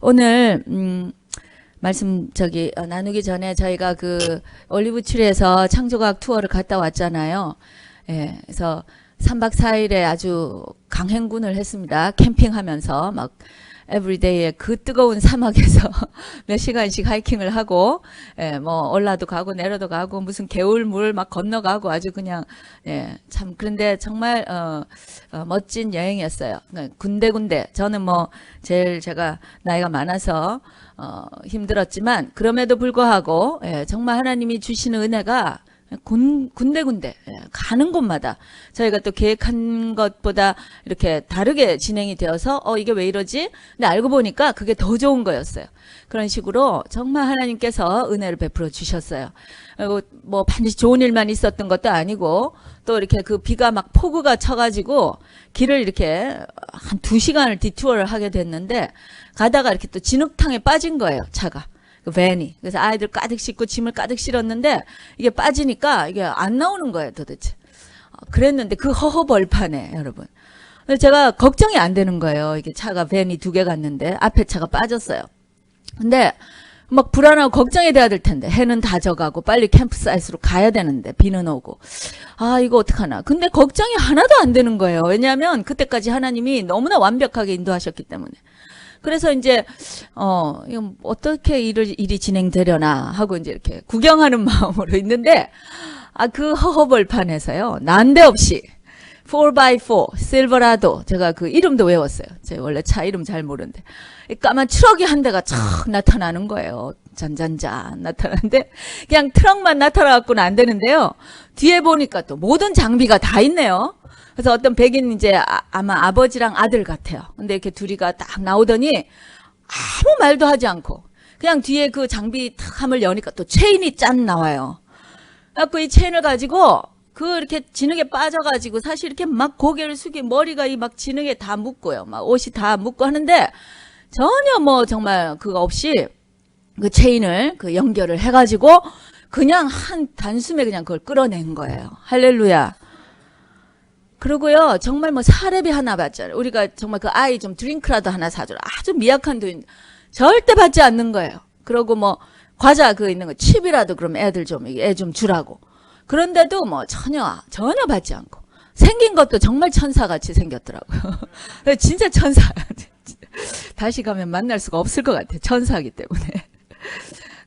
오늘 말씀 나누기 전에 저희가 그 올리브트리에서 창조과학 투어를 갔다 왔잖아요. 예, 그래서 3박 4일에 아주 강행군을 했습니다. 캠핑하면서 막 에브리데이에 그 뜨거운 사막에서 몇 시간씩 하이킹을 하고, 예, 뭐 올라도 가고 내려도 가고 무슨 개울물 막 건너가고 아주 그냥, 예, 참 그런데 정말 멋진 여행이었어요. 군데군데 저는 뭐 제일 제가 나이가 많아서 힘들었지만 그럼에도 불구하고, 예, 정말 하나님이 주시는 은혜가 군데군데, 예, 가는 곳마다 저희가 또 계획한 것보다 이렇게 다르게 진행이 되어서 이게 왜 이러지? 근데 알고 보니까 그게 더 좋은 거였어요. 그런 식으로 정말 하나님께서 은혜를 베풀어 주셨어요. 그리고 뭐 반드시 좋은 일만 있었던 것도 아니고 또 이렇게 그 비가 막 폭우가 쳐가지고 길을 이렇게 한 2시간을 디투어를 하게 됐는데 가다가 이렇게 또 진흙탕에 빠진 거예요, 차가. 그 밴이. 그래서 아이들 가득 싣고 짐을 가득 실었는데 이게 빠지니까 이게 안 나오는 거예요, 도대체. 그랬는데 그 허허벌판에, 여러분. 제가 걱정이 안 되는 거예요. 이게 차가 밴이 2개 갔는데 앞에 차가 빠졌어요. 근데 막 불안하고 걱정이 돼야 될 텐데 해는 다 져가고 빨리 캠프사이트로 가야 되는데 비는 오고 이거 어떡하나. 근데 걱정이 하나도 안 되는 거예요. 왜냐하면 그때까지 하나님이 너무나 완벽하게 인도하셨기 때문에. 그래서 이제 이거 어떻게 일이 진행되려나 하고 이제 이렇게 구경하는 마음으로 있는데 그 허허벌판에서요, 난데없이 4x4 실버라도, 제가 그 이름도 외웠어요. 제가 원래 차 이름 잘 모르는데 이 까만 트럭이 한 대가 촥 나타나는 거예요. 잔잔잔 나타나는데 그냥 트럭만 나타나갖고는 안 되는데요. 뒤에 보니까 또 모든 장비가 다 있네요. 그래서 어떤 백인 이제 아마 아버지랑 아들 같아요. 근데 이렇게 둘이가 딱 나오더니 아무 말도 하지 않고 그냥 뒤에 그 장비 탁 함을 여니까 또 체인이 짠 나와요. 그래서 이 체인을 가지고 그 이렇게 진흙에 빠져가지고 사실 이렇게 막 고개를 숙이고 머리가 이 막 진흙에 다 묻고요. 막 옷이 다 묻고 하는데 전혀 뭐 정말 그거 없이 그 체인을 그 연결을 해가지고 그냥 한 단숨에 그냥 그걸 끌어낸 거예요. 할렐루야. 그러고요, 정말 뭐 사례비 하나 받잖아요. 우리가 정말 그 아이 좀 드링크라도 하나 사줘라. 아주 미약한 돈 절대 받지 않는 거예요. 그러고 뭐 과자 그 있는 거 칩이라도 그럼 애들 좀 애 좀 주라고. 그런데도 뭐 전혀 받지 않고 생긴 것도 정말 천사같이 생겼더라고요. 진짜 천사. 다시 가면 만날 수가 없을 것 같아요. 천사이기 때문에.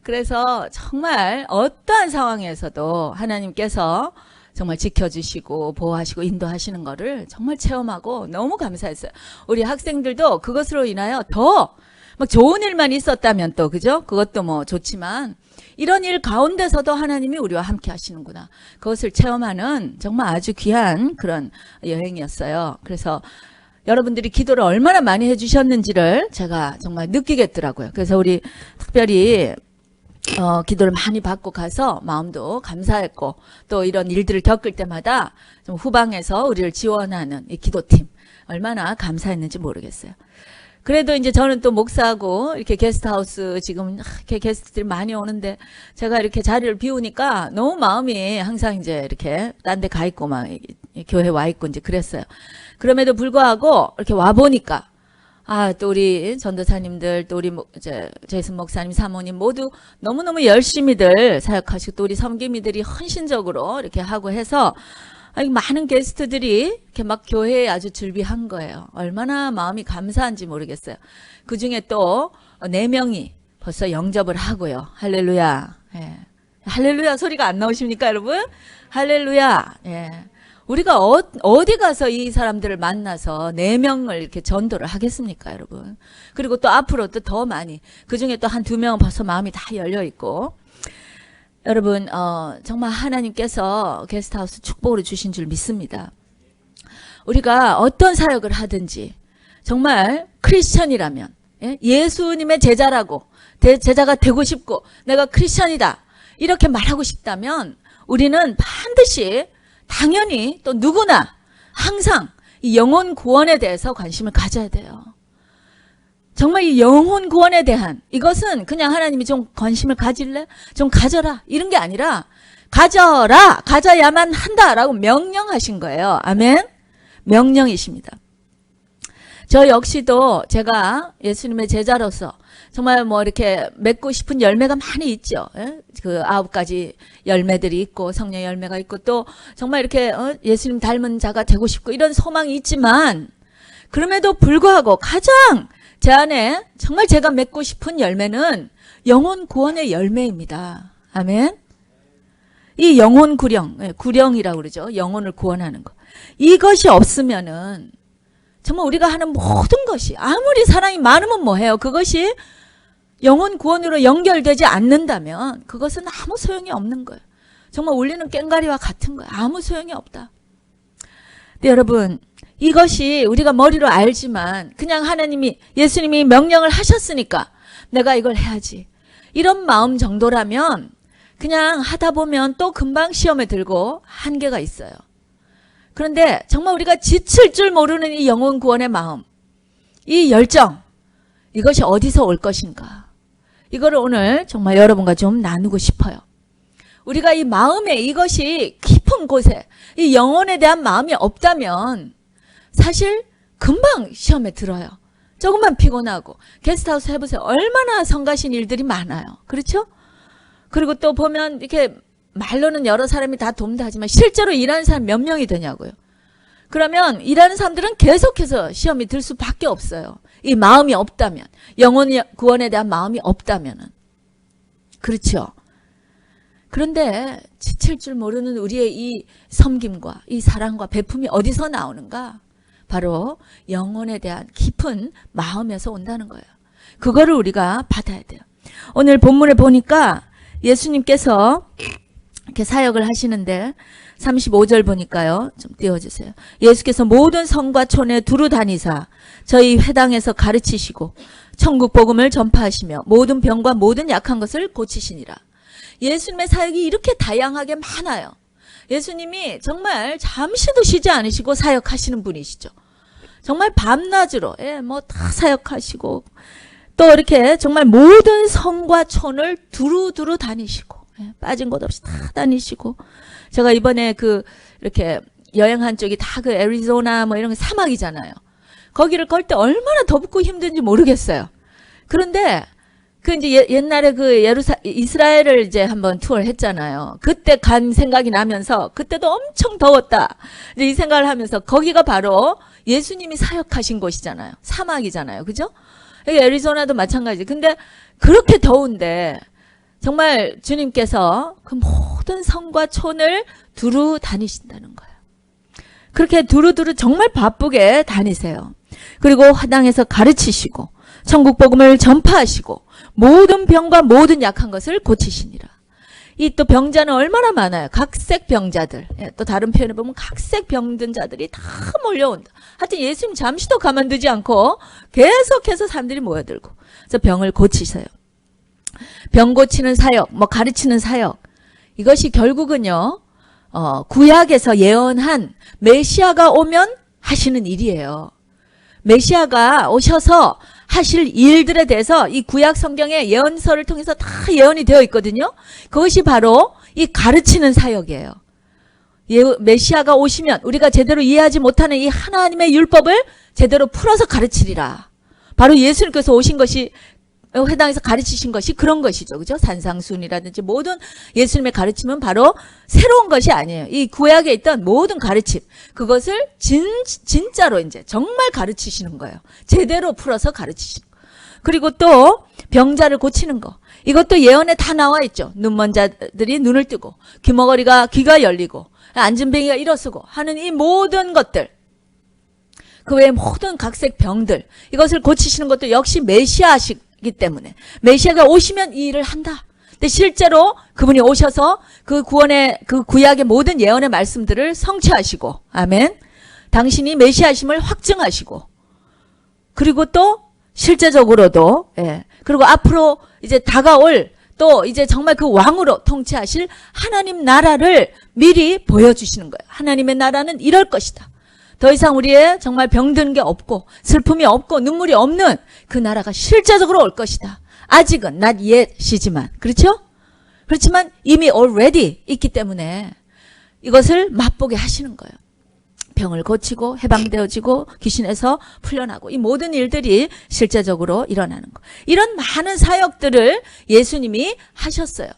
그래서 정말 어떠한 상황에서도 하나님께서 정말 지켜주시고 보호하시고 인도하시는 거를 정말 체험하고 너무 감사했어요. 우리 학생들도 그것으로 인하여 더 막 좋은 일만 있었다면 또, 그죠? 그것도 뭐 좋지만 이런 일 가운데서도 하나님이 우리와 함께 하시는구나. 그것을 체험하는 정말 아주 귀한 그런 여행이었어요. 그래서 여러분들이 기도를 얼마나 많이 해주셨는지를 제가 정말 느끼겠더라고요. 그래서 우리 특별히 기도를 많이 받고 가서 마음도 감사했고 또 이런 일들을 겪을 때마다 좀 후방에서 우리를 지원하는 이 기도팀 얼마나 감사했는지 모르겠어요. 그래도 이제 저는 또 목사하고 이렇게 게스트하우스 지금 이렇게 게스트들이 많이 오는데 제가 이렇게 자리를 비우니까 너무 마음이 항상 이제 이렇게 딴 데 가 있고 막 교회 와 있고 이제 그랬어요. 그럼에도 불구하고 이렇게 와 보니까 또 우리 전도사님들, 또 우리 제이슨 목사님, 사모님 모두 너무너무 열심히들 사역하시고 또 우리 섬김이들이 헌신적으로 이렇게 하고 해서 많은 게스트들이 이렇게 막 교회에 아주 즐비한 거예요. 얼마나 마음이 감사한지 모르겠어요. 그 중에 또 4명이 벌써 영접을 하고요. 할렐루야. 예. 할렐루야 소리가 안 나오십니까, 여러분? 할렐루야. 예. 우리가 어디 가서 이 사람들을 만나서 4명을 이렇게 전도를 하겠습니까, 여러분? 그리고 또 앞으로 또 더 많이, 그 중에 또 한 2명은 벌써 마음이 다 열려 있고. 여러분, 정말 하나님께서 게스트하우스 축복으로 주신 줄 믿습니다. 우리가 어떤 사역을 하든지 정말 크리스천이라면, 예? 예수님의 제자라고, 제자가 되고 싶고 내가 크리스천이다 이렇게 말하고 싶다면 우리는 반드시 당연히 또 누구나 항상 이 영혼 구원에 대해서 관심을 가져야 돼요. 정말 이 영혼 구원에 대한 이것은 그냥 하나님이 좀 관심을 가질래? 좀 가져라 이런 게 아니라 가져라, 가져야만 한다라고 명령하신 거예요. 아멘. 명령이십니다. 저 역시도 제가 예수님의 제자로서 정말 뭐 이렇게 맺고 싶은 열매가 많이 있죠. 예? 그 9가지 열매들이 있고 성령 열매가 있고 또 정말 이렇게 예수님 닮은 자가 되고 싶고 이런 소망이 있지만 그럼에도 불구하고 가장 제 안에 정말 제가 맺고 싶은 열매는 영혼 구원의 열매입니다. 아멘. 이 영혼 구령, 구령이라고 그러죠. 영혼을 구원하는 것. 이것이 없으면은 정말 우리가 하는 모든 것이 아무리 사랑이 많으면 뭐해요? 그것이 영혼 구원으로 연결되지 않는다면 그것은 아무 소용이 없는 거예요. 정말 울리는 꽹과리와 같은 거예요. 아무 소용이 없다. 근데 여러분 이것이 우리가 머리로 알지만 그냥 하나님이 예수님이 명령을 하셨으니까 내가 이걸 해야지. 이런 마음 정도라면 그냥 하다 보면 또 금방 시험에 들고 한계가 있어요. 그런데 정말 우리가 지칠 줄 모르는 이 영혼 구원의 마음, 이 열정, 이것이 어디서 올 것인가? 이거를 오늘 정말 여러분과 좀 나누고 싶어요. 우리가 이 마음에 이것이 깊은 곳에 이 영혼에 대한 마음이 없다면 사실 금방 시험에 들어요. 조금만 피곤하고 게스트하우스 해보세요. 얼마나 성가신 일들이 많아요. 그렇죠? 그리고 또 보면 이렇게 말로는 여러 사람이 다 돕는다 하지만 실제로 일하는 사람 몇 명이 되냐고요. 그러면 일하는 사람들은 계속해서 시험이 들 수밖에 없어요. 이 마음이 없다면, 영혼 구원에 대한 마음이 없다면은. 그렇죠. 그런데 지칠 줄 모르는 우리의 이 섬김과 이 사랑과 베품이 어디서 나오는가? 바로 영혼에 대한 깊은 마음에서 온다는 거예요. 그거를 우리가 받아야 돼요. 오늘 본문에 보니까 예수님께서 이렇게 사역을 하시는데 35절 보니까요. 좀 띄워주세요. 예수께서 모든 성과 촌에 두루 다니사 저희 회당에서 가르치시고 천국 복음을 전파하시며 모든 병과 모든 약한 것을 고치시니라. 예수님의 사역이 이렇게 다양하게 많아요. 예수님이 정말 잠시도 쉬지 않으시고 사역하시는 분이시죠. 정말 밤낮으로 뭐 다 사역하시고 또 이렇게 정말 모든 성과 촌을 두루두루 다니시고 빠진 곳 없이 다 다니시고 제가 이번에 이렇게 여행한 쪽이 다 애리조나 뭐 이런 게 사막이잖아요. 거기를 걸 때 얼마나 덥고 힘든지 모르겠어요. 그런데 이제 옛날에 이스라엘을 이제 한번 투어를 했잖아요. 그때 간 생각이 나면서 그때도 엄청 더웠다. 이제 이 생각을 하면서 거기가 바로 예수님이 사역하신 곳이잖아요. 사막이잖아요. 그죠? 애리조나도 마찬가지. 근데 그렇게 더운데 정말 주님께서 그 모든 성과 촌을 두루 다니신다는 거예요. 그렇게 두루두루 정말 바쁘게 다니세요. 그리고 화당에서 가르치시고 천국 복음을 전파하시고 모든 병과 모든 약한 것을 고치시니라. 이 또 병자는 얼마나 많아요. 각색 병자들. 또 다른 표현을 보면 각색 병든 자들이 다 몰려온다. 하여튼 예수님 잠시도 가만두지 않고 계속해서 사람들이 모여들고 그래서 병을 고치세요. 병 고치는 사역, 뭐 가르치는 사역. 이것이 결국은요. 구약에서 예언한 메시아가 오면 하시는 일이에요. 메시아가 오셔서 하실 일들에 대해서 이 구약 성경의 예언서를 통해서 다 예언이 되어 있거든요. 그것이 바로 이 가르치는 사역이에요. 메시아가 오시면 우리가 제대로 이해하지 못하는 이 하나님의 율법을 제대로 풀어서 가르치리라. 바로 예수님께서 오신 것이 회당에서 가르치신 것이 그런 것이죠. 그죠? 산상순이라든지 모든 예수님의 가르침은 바로 새로운 것이 아니에요. 이 구약에 있던 모든 가르침, 그것을 진짜로 이제 정말 가르치시는 거예요. 제대로 풀어서 가르치시는 거. 그리고 또 병자를 고치는 거. 이것도 예언에 다 나와 있죠. 눈먼 자들이 눈을 뜨고 귀머거리가 귀가 열리고 안진뱅이가 일어서고 하는 이 모든 것들. 그 외에 모든 각색 병들. 이것을 고치시는 것도 역시 메시아식 기 때문에 메시아가 오시면 이 일을 한다. 근데 실제로 그분이 오셔서 그 구원의 그 구약의 모든 예언의 말씀들을 성취하시고, 아멘. 당신이 메시아심을 확증하시고, 그리고 또 실제적으로도 그리고 앞으로 이제 다가올 또 이제 정말 그 왕으로 통치하실 하나님 나라를 미리 보여주시는 거예요. 하나님의 나라는 이럴 것이다. 더 이상 우리의 정말 병든 게 없고 슬픔이 없고 눈물이 없는 그 나라가 실제적으로 올 것이다. 아직은 not yet이지만 그렇죠? 그렇지만 이미 already 있기 때문에 이것을 맛보게 하시는 거예요. 병을 고치고 해방되어지고 귀신에서 풀려나고 이 모든 일들이 실제적으로 일어나는 거. 이런 많은 사역들을 예수님이 하셨어요.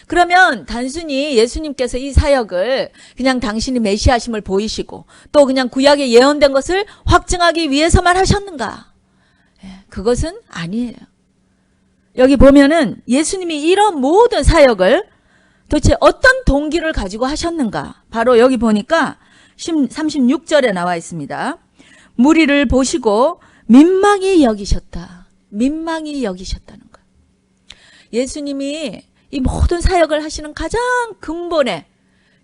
그러면 단순히 예수님께서 이 사역을 그냥 당신이 메시아심을 보이시고 또 그냥 구약에 예언된 것을 확증하기 위해서만 하셨는가? 그것은 아니에요. 여기 보면은 예수님이 이런 모든 사역을 도대체 어떤 동기를 가지고 하셨는가? 바로 여기 보니까 36절에 나와 있습니다. 무리를 보시고 민망히 여기셨다. 민망히 여기셨다는 거예요. 예수님이 이 모든 사역을 하시는 가장 근본의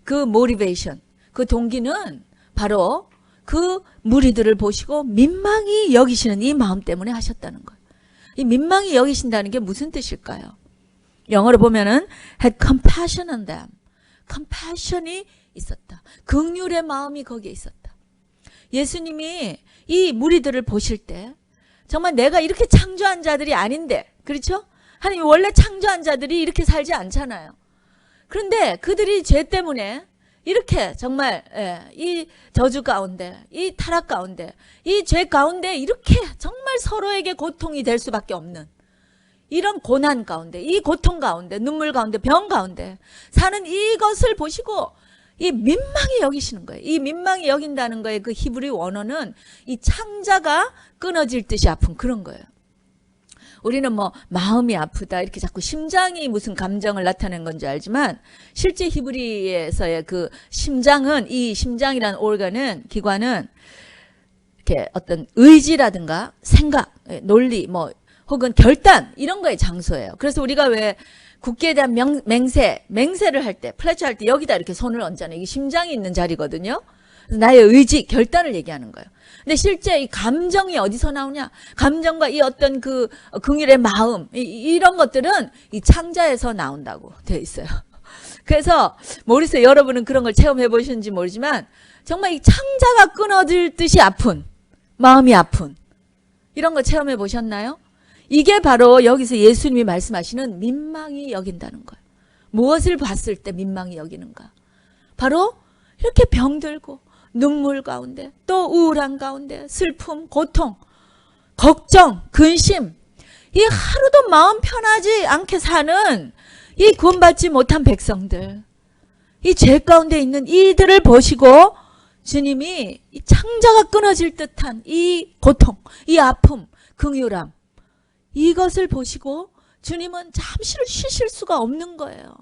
그 모티베이션, 그 동기는 바로 그 무리들을 보시고 민망히 여기시는 이 마음 때문에 하셨다는 거예요. 이 민망히 여기신다는 게 무슨 뜻일까요? 영어로 보면은 had compassion on them. compassion이 있었다. 긍휼의 마음이 거기에 있었다. 예수님이 이 무리들을 보실 때 정말 내가 이렇게 창조한 자들이 아닌데, 그렇죠? 하나님이 원래 창조한 자들이 이렇게 살지 않잖아요. 그런데 그들이 죄 때문에 이렇게 정말 이 저주 가운데, 이 타락 가운데, 이 죄 가운데 이렇게 정말 서로에게 고통이 될 수밖에 없는 이런 고난 가운데, 이 고통 가운데, 눈물 가운데, 병 가운데 사는 이것을 보시고 이 민망히 여기시는 거예요. 이 민망히 여긴다는 거에 그 히브리 원어는 이 창자가 끊어질 듯이 아픈 그런 거예요. 우리는 뭐 마음이 아프다 이렇게 자꾸 심장이 무슨 감정을 나타낸 건지 알지만 실제 히브리에서의 그 심장은, 이 심장이라는 organ은, 기관은 이렇게 어떤 의지라든가 생각, 논리 뭐 혹은 결단 이런 거의 장소예요. 그래서 우리가 왜 국기에 대한 맹세를 할 때, 플래치 할 때 여기다 이렇게 손을 얹잖아요. 이게 심장이 있는 자리거든요. 그래서 나의 의지, 결단을 얘기하는 거예요. 근데 실제 이 감정이 어디서 나오냐? 감정과 이 어떤 그 긍휼의 마음, 이런 것들은 이 창자에서 나온다고 되어 있어요. 그래서 모르겠어요. 여러분은 그런 걸 체험해 보셨는지 모르지만 정말 이 창자가 끊어질 듯이 아픈, 마음이 아픈 이런 거 체험해 보셨나요? 이게 바로 여기서 예수님이 말씀하시는 민망히 여긴다는 거예요. 무엇을 봤을 때 민망히 여기는가? 바로 이렇게 병들고 눈물 가운데, 또 우울한 가운데, 슬픔, 고통, 걱정, 근심, 이 하루도 마음 편하지 않게 사는 이 구원받지 못한 백성들, 이 죄 가운데 있는 이들을 보시고 주님이 이 창자가 끊어질 듯한 이 고통, 이 아픔, 긍휼함, 이것을 보시고 주님은 잠시를 쉬실 수가 없는 거예요.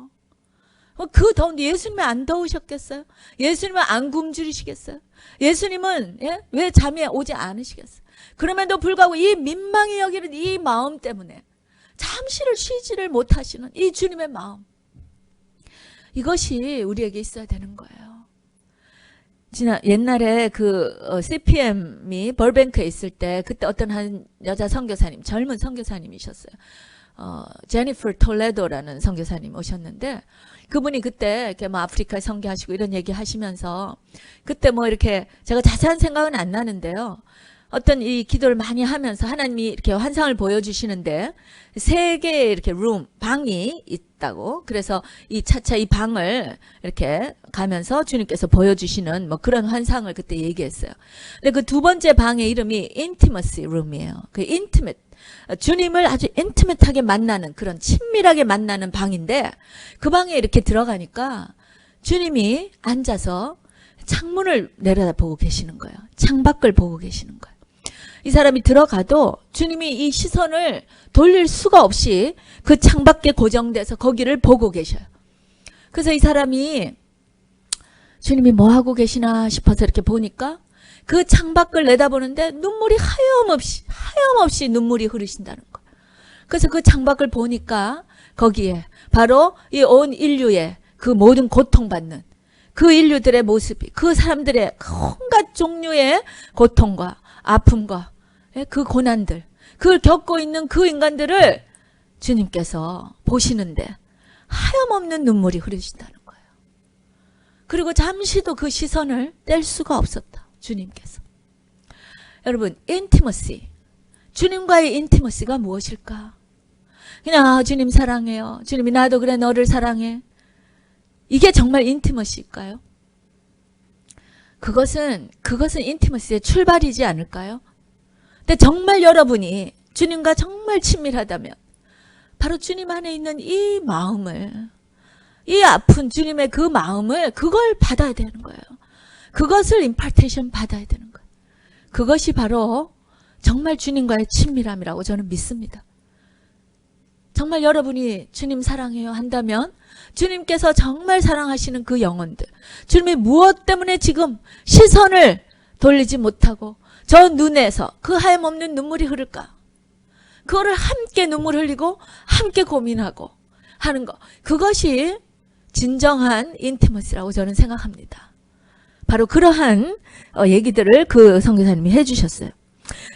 그 더운데 예수님은 안 더우셨겠어요? 예수님은 안 굶주리시겠어요? 예수님은 왜 잠이 오지 않으시겠어요? 그럼에도 불구하고 이 민망히 여기는 이 마음 때문에 잠시를 쉬지를 못하시는 이 주님의 마음, 이것이 우리에게 있어야 되는 거예요. 옛날에 그 CPM이 벌뱅크에 있을 때 그때 어떤 한 여자 선교사님, 젊은 선교사님이셨어요. 제니퍼 톨레도라는 선교사님 오셨는데 그분이 그때 이렇게 뭐 아프리카 선교하시고 이런 얘기 하시면서 그때 뭐 이렇게 제가 자세한 생각은 안 나는데요. 어떤 이 기도를 많이 하면서 하나님이 이렇게 환상을 보여주시는데 3개의 이렇게 방이 있다고. 그래서 이 차차 이 방을 이렇게 가면서 주님께서 보여주시는 뭐 그런 환상을 그때 얘기했어요. 근데 그 2번째 방의 이름이 intimacy room이에요. 그 intimate, 주님을 아주 인티메트하게 만나는, 그런 친밀하게 만나는 방인데 그 방에 이렇게 들어가니까 주님이 앉아서 창문을 내려다보고 계시는 거예요. 창밖을 보고 계시는 거예요. 이 사람이 들어가도 주님이 이 시선을 돌릴 수가 없이 그 창밖에 고정돼서 거기를 보고 계셔요. 그래서 이 사람이 주님이 뭐 하고 계시나 싶어서 이렇게 보니까 그 창밖을 내다보는데 눈물이 하염없이 눈물이 흐르신다는 거예요. 그래서 그 창밖을 보니까 거기에 바로 이 온 인류의 그 모든 고통받는 그 인류들의 모습이, 그 사람들의 온갖 종류의 고통과 아픔과 그 고난들, 그걸 겪고 있는 그 인간들을 주님께서 보시는데 하염없는 눈물이 흐르신다는 거예요. 그리고 잠시도 그 시선을 뗄 수가 없었다. 주님께서. 여러분, 인티머시, 주님과의 인티머시가 무엇일까? 그냥 주님 사랑해요. 주님이 나도 그래 너를 사랑해. 이게 정말 인티머시일까요? 그것은 인티머시의 출발이지 않을까요? 근데 정말 여러분이 주님과 정말 친밀하다면 바로 주님 안에 있는 이 마음을, 이 아픈 주님의 그 마음을, 그걸 받아야 되는 거예요. 그것을 임파테이션 받아야 되는 거예요. 그것이 바로 정말 주님과의 친밀함이라고 저는 믿습니다. 정말 여러분이 주님 사랑해요 한다면 주님께서 정말 사랑하시는 그 영혼들, 주님이 무엇 때문에 지금 시선을 돌리지 못하고 저 눈에서 그 하염없는 눈물이 흐를까? 그거를 함께 눈물 흘리고 함께 고민하고 하는 것, 그것이 진정한 인티머시라고 저는 생각합니다. 바로 그러한 얘기들을 그 선교사님이 해주셨어요.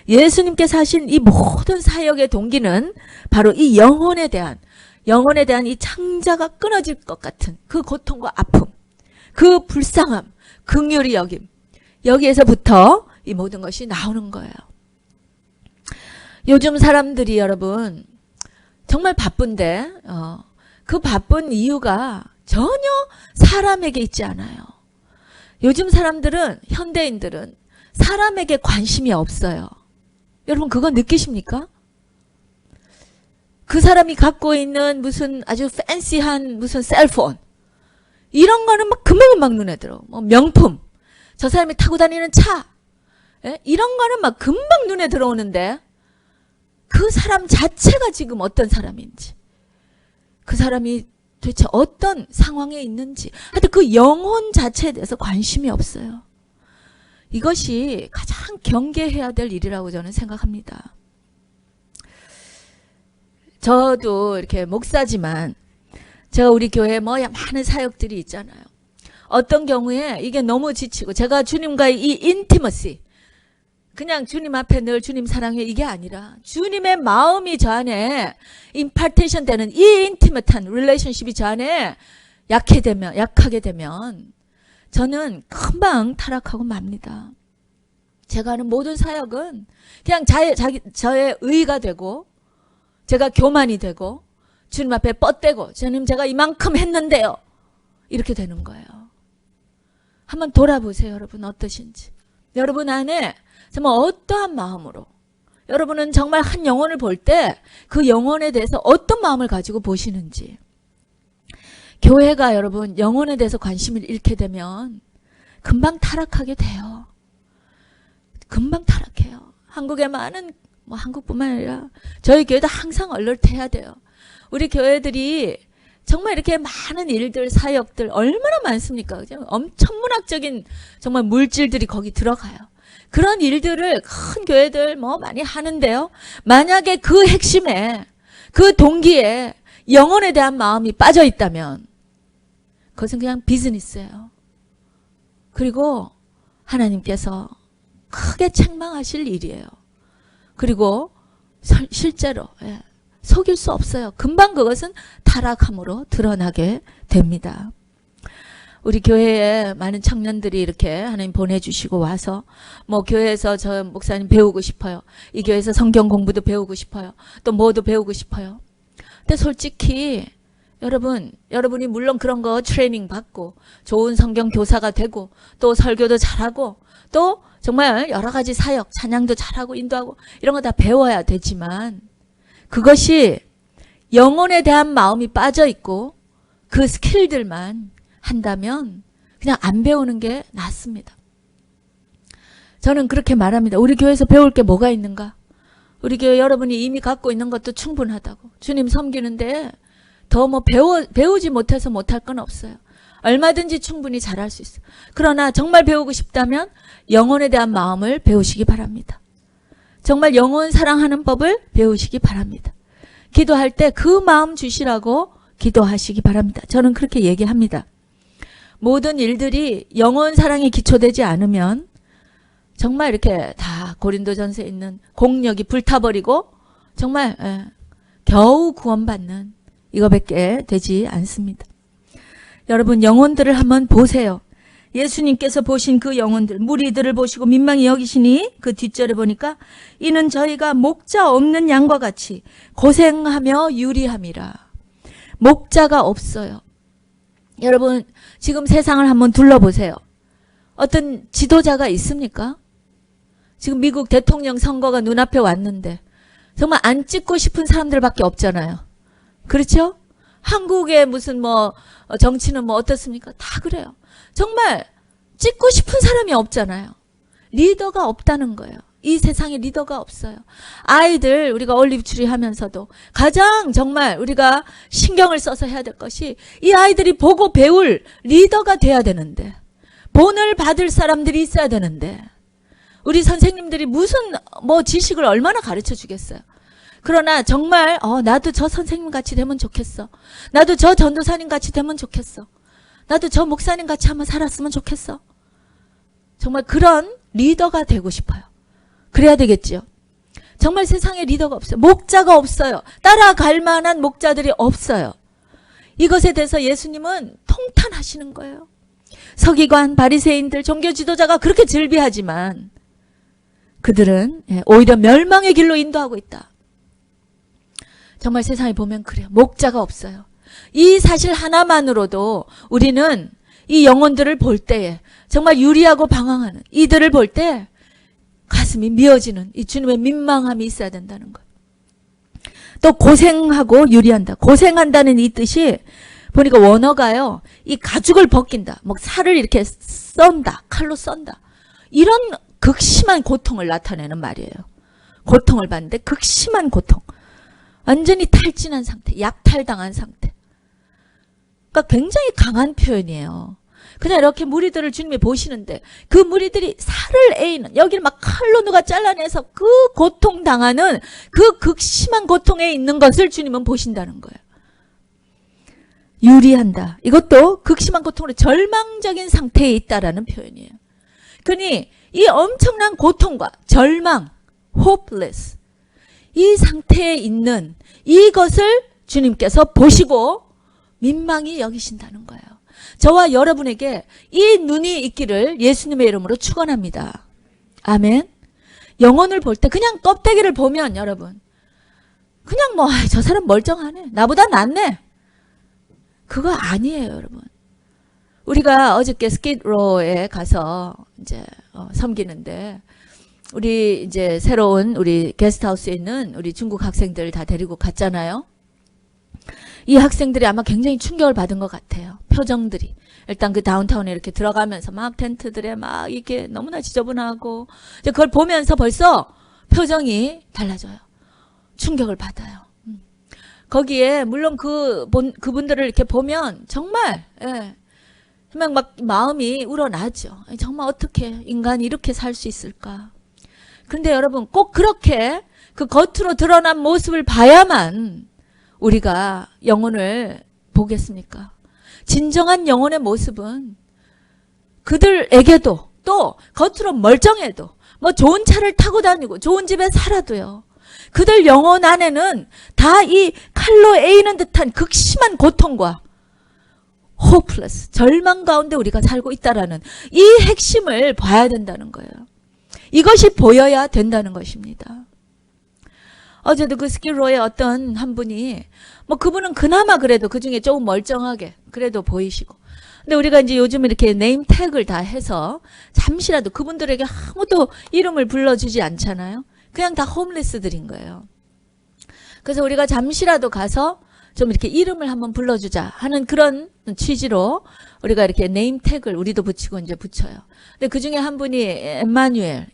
예수님께서 하신 이 모든 사역의 동기는 바로 이 영혼에 대한 이 창자가 끊어질 것 같은 그 고통과 아픔, 그 불쌍함, 긍휼히 여김, 여기에서부터 이 모든 것이 나오는 거예요. 요즘 사람들이 여러분 정말 바쁜데 그 바쁜 이유가 전혀 사람에게 있지 않아요. 요즘 사람들은, 현대인들은 사람에게 관심이 없어요. 여러분 그거 느끼십니까? 그 사람이 갖고 있는 무슨 아주 팬시한 무슨 셀폰, 이런 거는 막 금방 눈에 들어. 뭐 명품, 저 사람이 타고 다니는 차, 이런 거는 막 금방 눈에 들어오는데 그 사람 자체가 지금 어떤 사람인지, 그 사람이 도대체 어떤 상황에 있는지, 하여튼 그 영혼 자체에 대해서 관심이 없어요. 이것이 가장 경계해야 될 일이라고 저는 생각합니다. 저도 이렇게 목사지만 제가 우리 교회에 많은 사역들이 있잖아요. 어떤 경우에 이게 너무 지치고 제가 주님과의 이 인티머시, 그냥 주님 앞에 늘 주님 사랑해 이게 아니라 주님의 마음이 저 안에 임파테이션 되는 이 인티메트한 릴레이션십이 저 안에 약하게 되면 저는 금방 타락하고 맙니다. 제가 하는 모든 사역은 그냥 저의 의의가 되고 제가 교만이 되고 주님 앞에 뻗대고 주님 제가 이만큼 했는데요, 이렇게 되는 거예요. 한번 돌아보세요. 여러분 어떠신지. 여러분 안에 정말 어떠한 마음으로, 여러분은 정말 한 영혼을 볼 때 그 영혼에 대해서 어떤 마음을 가지고 보시는지. 교회가 여러분 영혼에 대해서 관심을 잃게 되면 금방 타락하게 돼요. 금방 타락해요. 한국에 많은, 한국뿐만 아니라 저희 교회도 항상 얼얼해야 돼요. 우리 교회들이 정말 이렇게 많은 일들, 사역들 얼마나 많습니까? 천문학적인 정말 물질들이 거기 들어가요. 그런 일들을 큰 교회들 많이 하는데요. 만약에 그 핵심에, 그 동기에 영혼에 대한 마음이 빠져 있다면 그것은 그냥 비즈니스예요. 그리고 하나님께서 크게 책망하실 일이에요. 그리고 실제로 속일 수 없어요. 금방 그것은 타락함으로 드러나게 됩니다. 우리 교회에 많은 청년들이 이렇게 하나님 보내주시고 와서 교회에서 저 목사님 배우고 싶어요. 이 교회에서 성경 공부도 배우고 싶어요. 또 뭐도 배우고 싶어요. 근데 솔직히 여러분이 물론 그런 거 트레이닝 받고 좋은 성경 교사가 되고 또 설교도 잘하고 또 정말 여러 가지 사역, 찬양도 잘하고 인도하고 이런 거 다 배워야 되지만 그것이 영혼에 대한 마음이 빠져 있고 그 스킬들만 한다면 그냥 안 배우는 게 낫습니다. 저는 그렇게 말합니다. 우리 교회에서 배울 게 뭐가 있는가? 우리 교회 여러분이 이미 갖고 있는 것도 충분하다고. 주님 섬기는데 더 배우지 못해서 못할 건 없어요. 얼마든지 충분히 잘할 수 있어요. 그러나 정말 배우고 싶다면 영혼에 대한 마음을 배우시기 바랍니다. 정말 영혼 사랑하는 법을 배우시기 바랍니다. 기도할 때 그 마음 주시라고 기도하시기 바랍니다. 저는 그렇게 얘기합니다. 모든 일들이 영혼 사랑이 기초되지 않으면 정말 이렇게 다 고린도전서에 있는 공력이 불타버리고 정말 겨우 구원받는 이거밖에 되지 않습니다. 여러분 영혼들을 한번 보세요. 예수님께서 보신 그 영혼들, 무리들을 보시고 민망히 여기시니 그 뒷절에 보니까 이는 저희가 목자 없는 양과 같이 고생하며 유리함이라. 목자가 없어요. 여러분 지금 세상을 한번 둘러보세요. 어떤 지도자가 있습니까? 지금 미국 대통령 선거가 눈앞에 왔는데 정말 안 찍고 싶은 사람들밖에 없잖아요. 그렇죠? 한국의 무슨 뭐 정치는 뭐 어떻습니까? 다 그래요. 정말 찍고 싶은 사람이 없잖아요. 리더가 없다는 거예요. 이 세상에 리더가 없어요. 아이들 우리가 올리브 추리 하면서도 가장 정말 우리가 신경을 써서 해야 될 것이 이 아이들이 보고 배울 리더가 돼야 되는데, 본을 받을 사람들이 있어야 되는데, 우리 선생님들이 무슨 뭐 지식을 얼마나 가르쳐 주겠어요. 그러나 정말 나도 저 선생님 같이 되면 좋겠어. 나도 저 전도사님 같이 되면 좋겠어. 나도 저 목사님 같이 한번 살았으면 좋겠어. 정말 그런 리더가 되고 싶어요. 그래야 되겠지요. 정말 세상에 리더가 없어요. 목자가 없어요. 따라갈 만한 목자들이 없어요. 이것에 대해서 예수님은 통탄하시는 거예요. 서기관, 바리새인들, 종교 지도자가 그렇게 즐비하지만 그들은 오히려 멸망의 길로 인도하고 있다. 정말 세상에 보면 그래요. 목자가 없어요. 이 사실 하나만으로도 우리는 이 영혼들을 볼 때에 정말 유리하고 방황하는 이들을 볼 때 가슴이 미어지는 이 주님의 민망함이 있어야 된다는 것. 또 고생하고 유리한다. 고생한다는 이 뜻이 보니까 원어가요. 이 가죽을 벗긴다. 뭐 살을 이렇게 썬다. 칼로 썬다. 이런 극심한 고통을 나타내는 말이에요. 고통을 받는데 극심한 고통. 완전히 탈진한 상태. 약탈당한 상태. 그러니까 굉장히 강한 표현이에요. 그냥 이렇게 무리들을 주님이 보시는데 그 무리들이 살을 에이는, 여기를 막 칼로 누가 잘라내서 그 고통당하는 그 극심한 고통에 있는 것을 주님은 보신다는 거예요. 유리한다. 이것도 극심한 고통으로 절망적인 상태에 있다라는 표현이에요. 그러니 이 엄청난 고통과 절망, hopeless, 이 상태에 있는 이것을 주님께서 보시고 민망히 여기신다는 거예요. 저와 여러분에게 이 눈이 있기를 예수님의 이름으로 축원합니다. 아멘. 영혼을 볼 때 그냥 껍데기를 보면 여러분 그냥 뭐 저 사람 멀쩡하네. 나보다 낫네. 그거 아니에요, 여러분. 우리가 어저께 스키드로에 가서 이제 섬기는데 우리 이제 새로운 우리 게스트하우스에 있는 우리 중국 학생들 다 데리고 갔잖아요. 이 학생들이 아마 굉장히 충격을 받은 것 같아요. 표정들이. 일단 그 다운타운에 이렇게 들어가면서 막 텐트들에 막 이게 너무나 지저분하고 이제 그걸 보면서 벌써 표정이 달라져요. 충격을 받아요. 거기에 물론 그분들을 이렇게 보면 정말 그냥 막 마음이 우러나죠. 정말 어떻게 인간이 이렇게 살 수 있을까? 근데 여러분 꼭 그렇게 그 겉으로 드러난 모습을 봐야만 우리가 영혼을 보겠습니까? 진정한 영혼의 모습은 그들에게도 또 겉으로 멀쩡해도 뭐 좋은 차를 타고 다니고 좋은 집에 살아도요. 그들 영혼 안에는 다 이 칼로 에이는 듯한 극심한 고통과 hopeless, 절망 가운데 우리가 살고 있다라는 이 핵심을 봐야 된다는 거예요. 이것이 보여야 된다는 것입니다. 어제도 그 스키로에 어떤 한 분이 뭐 그분은 그나마 그래도 그중에 조금 멀쩡하게 그래도 보이시고, 근데 우리가 이제 요즘 이렇게 네임 태그를 다 해서 잠시라도 그분들에게 아무도 이름을 불러주지 않잖아요. 그냥 다 홈리스들인 거예요. 그래서 우리가 잠시라도 가서 좀 이렇게 이름을 한번 불러주자 하는 그런 취지로 우리가 이렇게 네임 태그를 우리도 붙이고 이제 붙여요. 근데 그 중에 한 분이 이마뉴엘.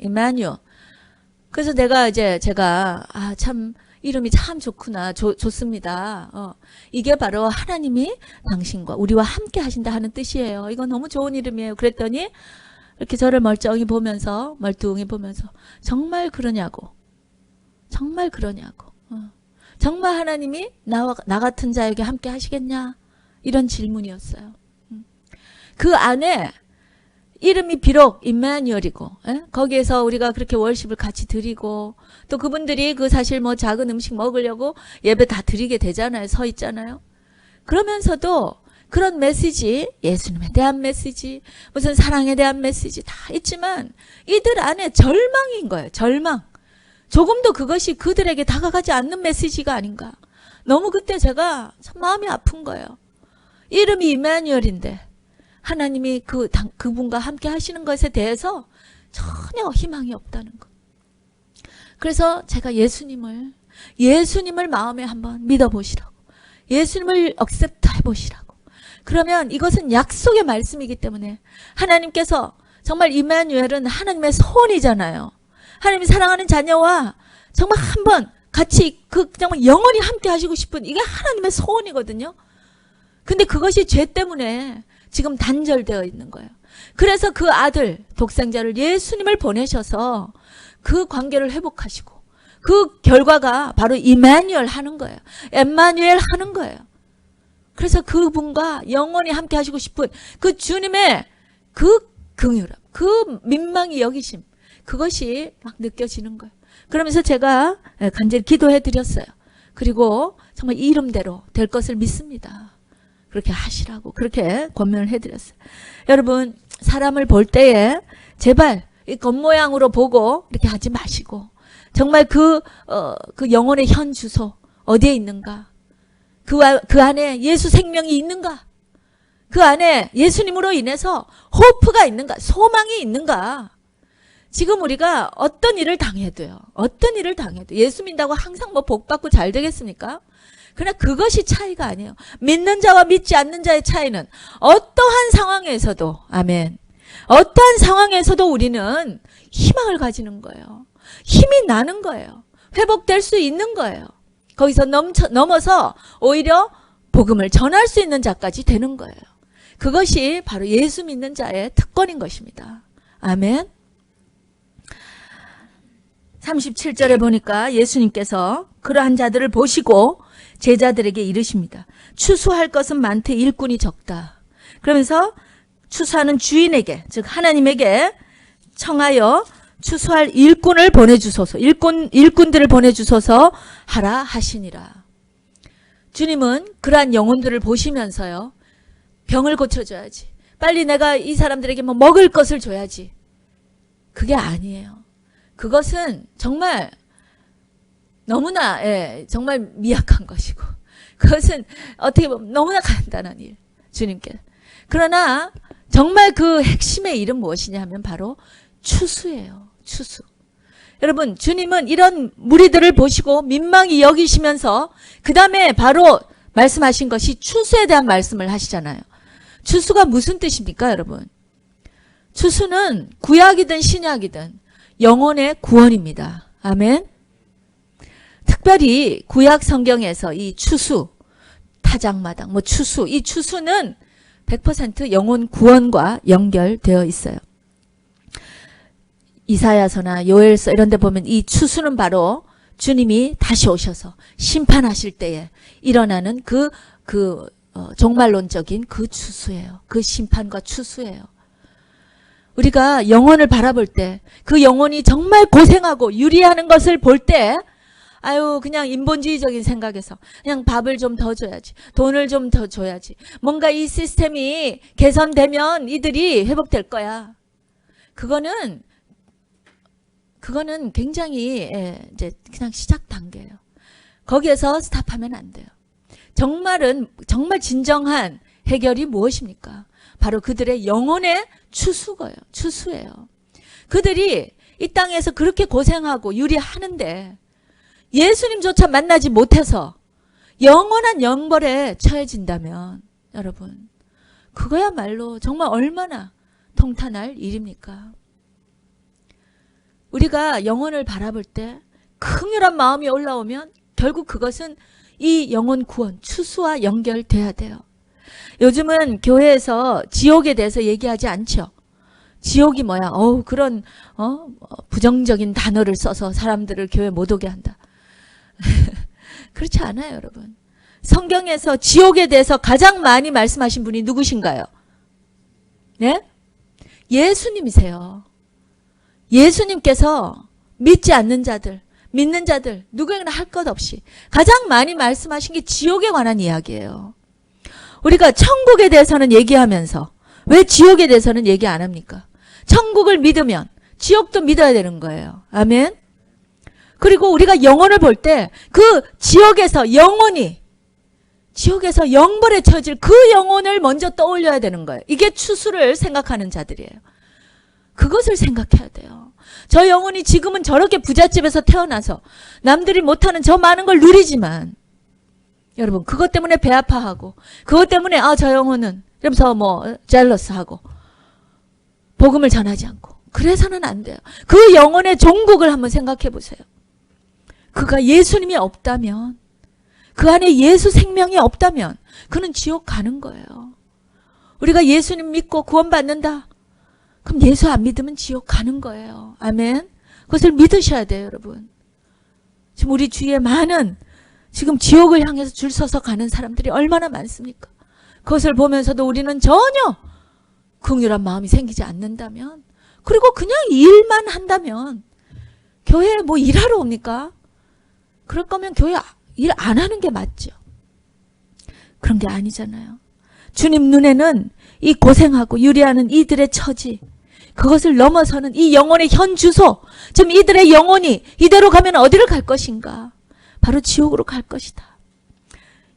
그래서 제가 참 이름이 참 좋구나, 좋습니다. 이게 바로 하나님이 당신과 우리와 함께 하신다 하는 뜻이에요. 이거 너무 좋은 이름이에요. 그랬더니 이렇게 저를 멀뚱히 보면서 정말 그러냐고. 정말 하나님이 나 같은 자에게 함께 하시겠냐? 이런 질문이었어요. 그 안에 이름이 비록 임마누엘이고 거기에서 우리가 그렇게 월십을 같이 드리고 또 그분들이 그 사실 뭐 작은 음식 먹으려고 예배 다 드리게 되잖아요. 서 있잖아요. 그러면서도 그런 메시지, 예수님에 대한 메시지, 무슨 사랑에 대한 메시지 다 있지만 이들 안에 절망인 거예요. 절망. 조금도 그것이 그들에게 다가가지 않는 메시지가 아닌가. 너무 그때 제가 참 마음이 아픈 거예요. 이름이 임마누엘인데 하나님이 그분과 함께 하시는 것에 대해서 전혀 희망이 없다는 것. 그래서 제가 예수님을 마음에 한번 믿어보시라고, 예수님을 억셉트 해보시라고. 그러면 이것은 약속의 말씀이기 때문에 하나님께서 정말 임마누엘은 하나님의 소원이잖아요. 하나님이 사랑하는 자녀와 정말 한번 같이 정말 영원히 함께 하시고 싶은, 이게 하나님의 소원이거든요. 근데 그것이 죄 때문에 지금 단절되어 있는 거예요. 그래서 그 아들 독생자를, 예수님을 보내셔서 그 관계를 회복하시고, 그 결과가 바로 임마누엘 하는 거예요. 엠마누엘 하는 거예요. 그래서 그분과 영원히 함께 하시고 싶은 그 주님의 그 긍휼함, 그 민망히 여기심, 그것이 막 느껴지는 거예요. 그러면서 제가 간절히 기도해 드렸어요. 그리고 정말 이 이름대로 될 것을 믿습니다. 그렇게 하시라고 그렇게 권면을 해드렸어요. 여러분, 사람을 볼 때에 제발 이 겉모양으로 보고 이렇게 하지 마시고, 정말 그 영혼의 현 주소 어디에 있는가, 그 안에 예수 생명이 있는가, 그 안에 예수님으로 인해서 호프가 있는가, 소망이 있는가. 지금 우리가 어떤 일을 당해도요, 예수 믿는다고 항상 뭐 복받고 잘 되겠습니까? 그러나 그것이 차이가 아니에요. 믿는 자와 믿지 않는 자의 차이는 어떠한 상황에서도, 아멘, 어떠한 상황에서도 우리는 희망을 가지는 거예요. 힘이 나는 거예요. 회복될 수 있는 거예요. 거기서 넘어서 오히려 복음을 전할 수 있는 자까지 되는 거예요. 그것이 바로 예수 믿는 자의 특권인 것입니다. 아멘. 37절에 보니까 예수님께서 그러한 자들을 보시고 제자들에게 이르십니다. 추수할 것은 많되 일꾼이 적다. 그러면서 추수하는 주인에게, 즉 하나님에게 청하여 추수할 일꾼을 보내주소서, 일꾼들을 보내주소서 하라 하시니라. 주님은 그러한 영혼들을 보시면서요, 병을 고쳐줘야지, 빨리 내가 이 사람들에게 뭐 먹을 것을 줘야지, 그게 아니에요. 그것은 정말 너무나 정말 미약한 것이고, 그것은 어떻게 보면 너무나 간단한 일, 주님께. 그러나 정말 그 핵심의 일은 무엇이냐 하면 바로 추수예요. 추수. 여러분, 주님은 이런 무리들을 보시고 민망히 여기시면서 그 다음에 바로 말씀하신 것이 추수에 대한 말씀을 하시잖아요. 추수가 무슨 뜻입니까, 여러분? 추수는 구약이든 신약이든 영혼의 구원입니다. 아멘. 특별히 구약 성경에서 이 추수, 타작마당, 뭐 추수, 이 추수는 100% 영혼 구원과 연결되어 있어요. 이사야서나 요엘서 이런 데 보면 이 추수는 바로 주님이 다시 오셔서 심판하실 때에 일어나는 종말론적인 그 추수예요. 그 심판과 추수예요. 우리가 영혼을 바라볼 때, 그 영혼이 정말 고생하고 유리하는 것을 볼 때, 아유, 그냥 인본주의적인 생각에서 그냥 밥을 좀 더 줘야지, 돈을 좀 더 줘야지, 뭔가 이 시스템이 개선되면 이들이 회복될 거야. 그거는 굉장히 이제 그냥 시작 단계예요. 거기에서 스탑하면 안 돼요. 정말 진정한 해결이 무엇입니까? 바로 그들의 영혼의 추수예요. 그들이 이 땅에서 그렇게 고생하고 유리하는데 예수님조차 만나지 못해서 영원한 영벌에 처해진다면, 여러분, 그거야말로 정말 얼마나 통탄할 일입니까? 우리가 영혼을 바라볼 때 긍휼한 마음이 올라오면 결국 그것은 이 영혼 구원, 추수와 연결돼야 돼요. 요즘은 교회에서 지옥에 대해서 얘기하지 않죠. 지옥이 뭐야? 그런 부정적인 단어를 써서 사람들을 교회 못 오게 한다. 그렇지 않아요, 여러분. 성경에서 지옥에 대해서 가장 많이 말씀하신 분이 누구신가요? 네? 예수님이세요. 예수님께서 믿지 않는 자들, 믿는 자들 누구에게나 할 것 없이 가장 많이 말씀하신 게 지옥에 관한 이야기예요. 우리가 천국에 대해서는 얘기하면서 왜 지옥에 대해서는 얘기 안 합니까? 천국을 믿으면 지옥도 믿어야 되는 거예요. 아멘. 그리고 우리가 영혼을 볼 때 그 지옥에서 영혼이 지옥에서 영벌에 처질 그 영혼을 먼저 떠올려야 되는 거예요. 이게 추수를 생각하는 자들이에요. 그것을 생각해야 돼요. 저 영혼이 지금은 저렇게 부잣집에서 태어나서 남들이 못하는 저 많은 걸 누리지만 여러분 그것 때문에 배 아파하고 그것 때문에 저 영혼은 이러면서 젤러스하고 복음을 전하지 않고 그래서는 안 돼요. 그 영혼의 종국을 한번 생각해 보세요. 그가 예수님이 없다면 그 안에 예수 생명이 없다면 그는 지옥 가는 거예요. 우리가 예수님 믿고 구원받는다. 그럼 예수 안 믿으면 지옥 가는 거예요. 아멘. 그것을 믿으셔야 돼요, 여러분. 지금 우리 주위에 많은 지금 지옥을 향해서 줄 서서 가는 사람들이 얼마나 많습니까? 그것을 보면서도 우리는 전혀 긍휼한 마음이 생기지 않는다면 그리고 그냥 일만 한다면 교회에 일하러 옵니까? 그럴 거면 교회 일 안 하는 게 맞죠. 그런 게 아니잖아요. 주님 눈에는 이 고생하고 유리하는 이들의 처지 그것을 넘어서는 이 영혼의 현 주소 지금 이들의 영혼이 이대로 가면 어디를 갈 것인가? 바로 지옥으로 갈 것이다.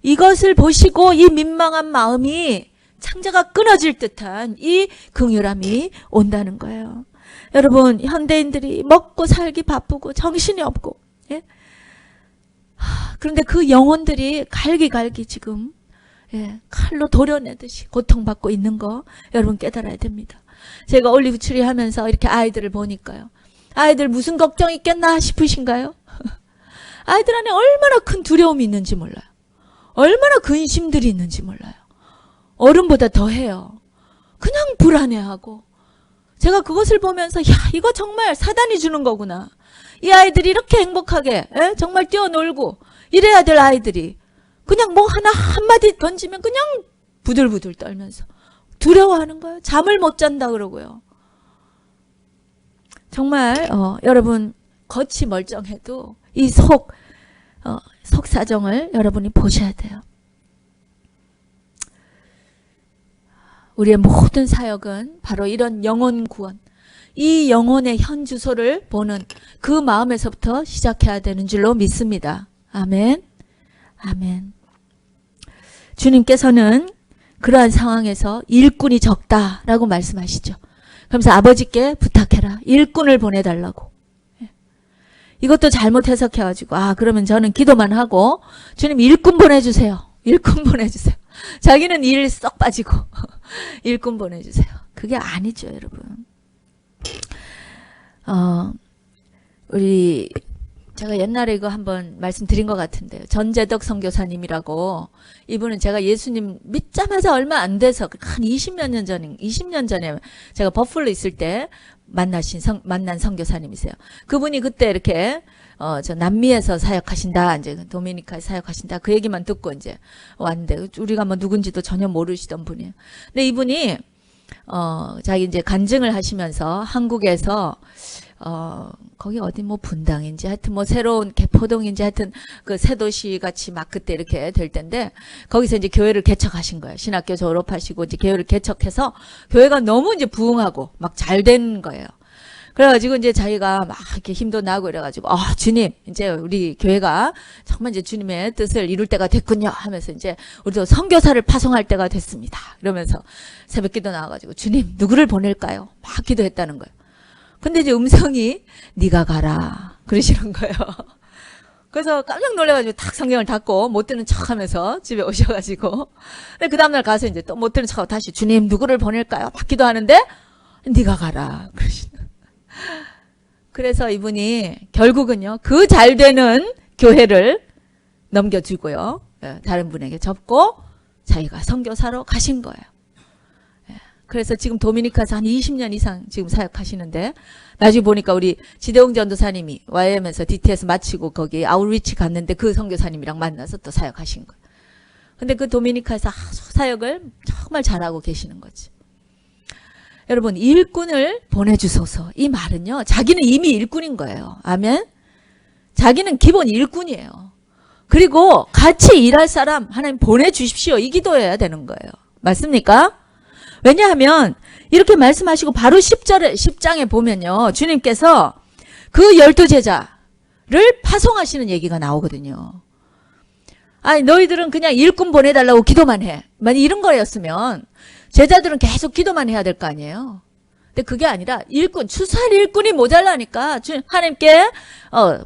이것을 보시고 이 민망한 마음이 창자가 끊어질 듯한 이 긍휼함이 온다는 거예요. 여러분 현대인들이 먹고 살기 바쁘고 정신이 없고 그런데 그 영혼들이 갈기갈기 지금 칼로 도려내듯이 고통받고 있는 거 여러분 깨달아야 됩니다. 제가 올리브 추리 하면서 이렇게 아이들을 보니까요. 아이들 무슨 걱정 있겠나 싶으신가요? 아이들 안에 얼마나 큰 두려움이 있는지 몰라요. 얼마나 근심들이 있는지 몰라요. 어른보다 더해요. 그냥 불안해하고 제가 그것을 보면서 이거 정말 사단이 주는 거구나. 이 아이들이 이렇게 행복하게 정말 뛰어놀고 이래야 될 아이들이 그냥 하나 한마디 던지면 그냥 부들부들 떨면서 두려워하는 거예요. 잠을 못 잔다 그러고요. 정말 여러분 겉이 멀쩡해도 이 속 사정을 여러분이 보셔야 돼요. 우리의 모든 사역은 바로 이런 영혼 구원, 이 영혼의 현 주소를 보는 그 마음에서부터 시작해야 되는 줄로 믿습니다. 아멘. 아멘. 주님께서는 그러한 상황에서 일꾼이 적다라고 말씀하시죠. 그러면서 아버지께 부탁해라. 일꾼을 보내달라고. 이것도 잘못 해석해가지고 그러면 저는 기도만 하고 주님 일꾼 보내주세요. 일꾼 보내주세요. 자기는 일 썩 빠지고 일꾼 보내주세요. 그게 아니죠, 여러분. 제가 옛날에 이거 한번 말씀드린 것 같은데요. 전재덕 선교사님이라고 이분은 제가 예수님 믿자마자 얼마 안 돼서 한 20년 전에 제가 버플로 있을 때 만난 선교사님이세요. 그분이 그때 이렇게 저 남미에서 사역하신다, 이제 도미니카에 사역하신다 그 얘기만 듣고 이제 왔는데 우리가 누군지도 전혀 모르시던 분이에요. 근데 이분이 자기 이제 간증을 하시면서 한국에서 거기 어디 분당인지 하여튼 새로운 개포동인지 하여튼 그 새 도시 같이 막 그때 이렇게 될 텐데 거기서 이제 교회를 개척하신 거예요. 신학교 졸업하시고 이제 교회를 개척해서 교회가 너무 이제 부흥하고 막 잘 된 거예요. 그래가지고 이제 자기가 막 이렇게 힘도 나고 이래가지고 주님 이제 우리 교회가 정말 이제 주님의 뜻을 이룰 때가 됐군요 하면서 이제 우리도 선교사를 파송할 때가 됐습니다. 이러면서 새벽기도 나와가지고 주님 누구를 보낼까요? 막 기도했다는 거예요. 근데 이제 음성이 네가 가라 그러시는 거예요. 그래서 깜짝 놀라가지고 탁 성경을 닫고 못 듣는 척하면서 집에 오셔가지고 근데 그 다음날 가서 이제 또 못 듣는 척하고 다시 주님 누구를 보낼까요? 막 기도하는데 네가 가라 그러시는 거예요. 그래서 이분이 결국은요 그 잘되는 교회를 넘겨주고요 다른 분에게 접고 자기가 선교사로 가신 거예요. 그래서 지금 도미니카에서 한 20년 이상 지금 사역하시는데 나중에 보니까 우리 지대웅 전도사님이 YM에서 DTS 마치고 거기 아웃리치 갔는데 그 선교사님이랑 만나서 또 사역하신 거예요. 근데 그 도미니카에서 사역을 정말 잘하고 계시는 거지. 여러분 일꾼을 보내주소서 이 말은요 자기는 이미 일꾼인 거예요. 아멘. 자기는 기본 일꾼이에요. 그리고 같이 일할 사람 하나님 보내주십시오 이 기도해야 되는 거예요. 맞습니까? 왜냐하면 이렇게 말씀하시고 바로 10장에 보면요 주님께서 그 12 제자를 파송하시는 얘기가 나오거든요. 아니 너희들은 그냥 일꾼 보내달라고 기도만 해. 만약 이런 거였으면 제자들은 계속 기도만 해야 될 거 아니에요. 근데 그게 아니라 일꾼, 추수할 일꾼이 모자라니까 하나님께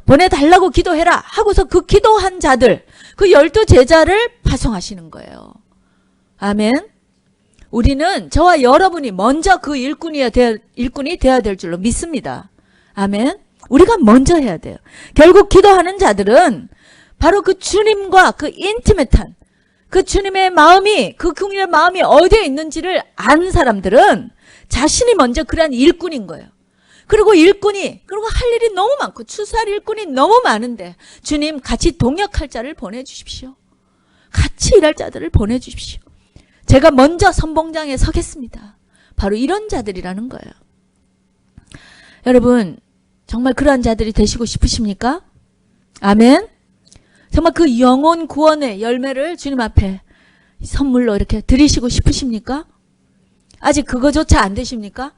보내달라고 기도해라 하고서 그 기도한 자들, 그 12제자를 파송하시는 거예요. 아멘. 우리는 저와 여러분이 먼저 그 일꾼이 되어야 될 줄로 믿습니다. 아멘. 우리가 먼저 해야 돼요. 결국 기도하는 자들은 바로 그 주님과 그 인티메트한 그 주님의 마음이, 그 긍휼의 마음이 어디에 있는지를 아는 사람들은 자신이 먼저 그러한 일꾼인 거예요. 그리고 할 일이 너무 많고 추수할 일꾼이 너무 많은데 주님 같이 동역할 자를 보내주십시오. 같이 일할 자들을 보내주십시오. 제가 먼저 선봉장에 서겠습니다. 바로 이런 자들이라는 거예요. 여러분 정말 그러한 자들이 되시고 싶으십니까? 아멘. 정말 그 영혼 구원의 열매를 주님 앞에 선물로 이렇게 드리시고 싶으십니까? 아직 그거조차 안 되십니까?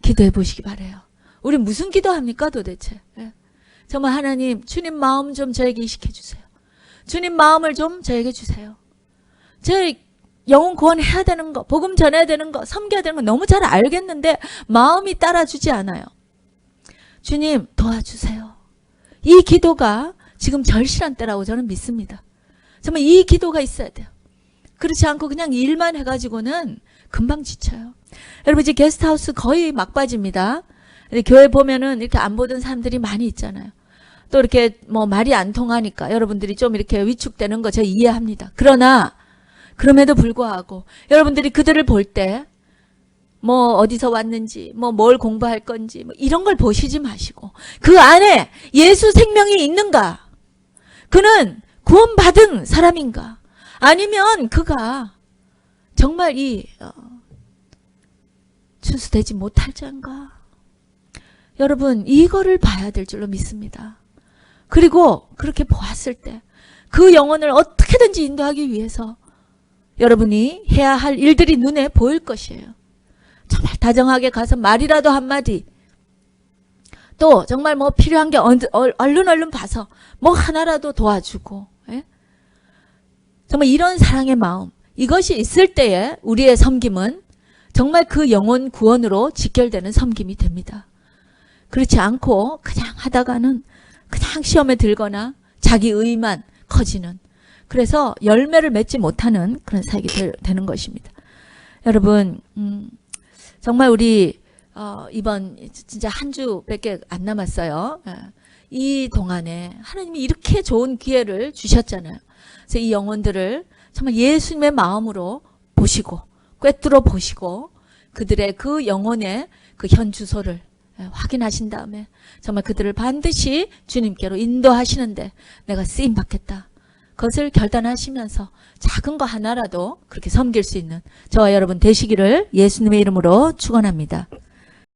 기도해 보시기 바라요. 우리 무슨 기도합니까 도대체? 정말 하나님 주님 마음 좀 저에게 이식해 주세요. 주님 마음을 좀 저에게 주세요. 제 영혼 구원해야 되는 거, 복음 전해야 되는 거, 섬겨야 되는 거 너무 잘 알겠는데 마음이 따라주지 않아요. 주님 도와주세요. 이 기도가 지금 절실한 때라고 저는 믿습니다. 정말 이 기도가 있어야 돼요. 그렇지 않고 그냥 일만 해가지고는 금방 지쳐요. 여러분 이제 게스트하우스 거의 막바지입니다. 교회 보면은 이렇게 안 보던 사람들이 많이 있잖아요. 또 이렇게 뭐 말이 안 통하니까 여러분들이 좀 이렇게 위축되는 거 제가 이해합니다. 그러나 그럼에도 불구하고 여러분들이 그들을 볼 때 뭐 어디서 왔는지 뭐 뭘 공부할 건지 뭐 이런 걸 보시지 마시고 그 안에 예수 생명이 있는가? 그는 구원받은 사람인가? 아니면 그가 정말 추수되지 못할 자인가? 여러분 이거를 봐야 될 줄로 믿습니다. 그리고 그렇게 보았을 때 그 영혼을 어떻게든지 인도하기 위해서 여러분이 해야 할 일들이 눈에 보일 것이에요. 정말 다정하게 가서 말이라도 한마디, 또 정말 뭐 필요한 게 얼른 봐서 뭐 하나라도 도와주고, 정말 이런 사랑의 마음, 이것이 있을 때에 우리의 섬김은 정말 그 영혼 구원으로 직결되는 섬김이 됩니다. 그렇지 않고 그냥 하다가는 그냥 시험에 들거나 자기 의만 커지는, 그래서 열매를 맺지 못하는 그런 사역이 되는 것입니다. 여러분 정말 우리 이번 진짜 한 주밖에 안 남았어요. 이 동안에 하나님이 이렇게 좋은 기회를 주셨잖아요. 그래서 이 영혼들을 정말 예수님의 마음으로 보시고 꿰뚫어 보시고 그들의 그 영혼의 그 현 주소를 확인하신 다음에 정말 그들을 반드시 주님께로 인도하시는데 내가 쓰임 받겠다. 그것을 결단하시면서 작은 거 하나라도 그렇게 섬길 수 있는 저와 여러분 되시기를 예수님의 이름으로 축원합니다.